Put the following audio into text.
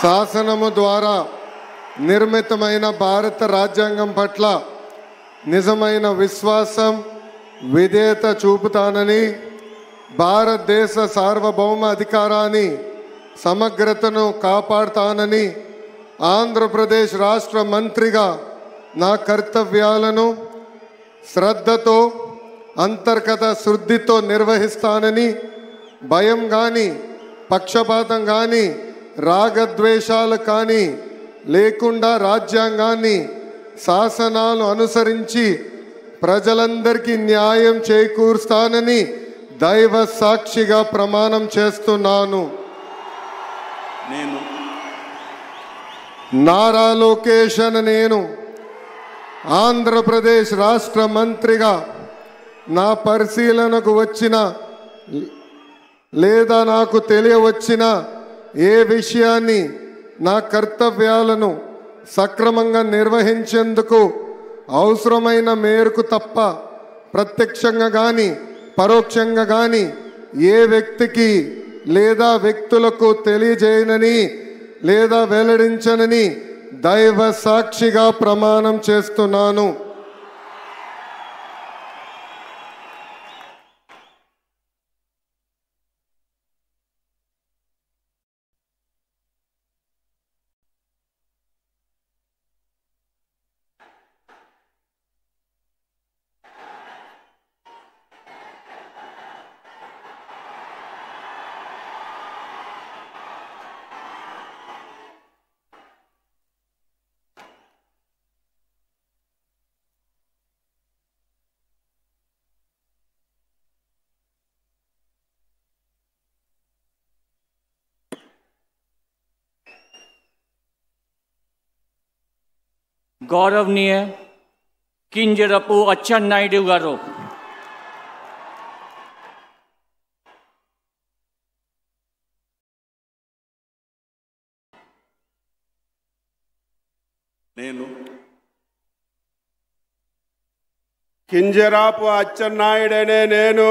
శాసనము ద్వారా నిర్మితమైన భారత రాజ్యాంగం పట్ల నిజమైన విశ్వాసం విధేయత చూపుతానని, భారతదేశ సార్వభౌమ అధికారాన్ని సమగ్రతను కాపాడుతానని, ఆంధ్రప్రదేశ్ రాష్ట్ర మంత్రిగా నా కర్తవ్యాలను శ్రద్ధతో అంతర్గత శుద్ధితో నిర్వహిస్తానని, భయం కానీ పక్షపాతం కానీ రాగద్వేషాలు కానీ లేకుండా రాజ్యాంగాన్ని శాసనాలు అనుసరించి ప్రజలందరికీ న్యాయం చేకూరుస్తానని దైవ సాక్షిగా ప్రమాణం చేస్తున్నాను. నేను నారా లోకేష్ అనే నేను ఆంధ్రప్రదేశ్ రాష్ట్ర మంత్రిగా నా పరిశీలనకు వచ్చిన లేదా నాకు తెలియవచ్చిన ఏ విషయాన్ని నా కర్తవ్యాలను సక్రమంగా నిర్వహించేందుకు అవసరమైన మేరకు తప్ప ప్రత్యక్షంగా కానీ పరోక్షంగా కానీ ఏ వ్యక్తికి లేదా వ్యక్తులకు తెలియజేయనని లేదా వెల్లడించనని దైవ సాక్షిగా ప్రమాణం చేస్తున్నాను. गौरवनीय किंजरपु अच्चन्नायुडु गारू నేను కింజరాపు అచ్చెన్నాయుడనే నేను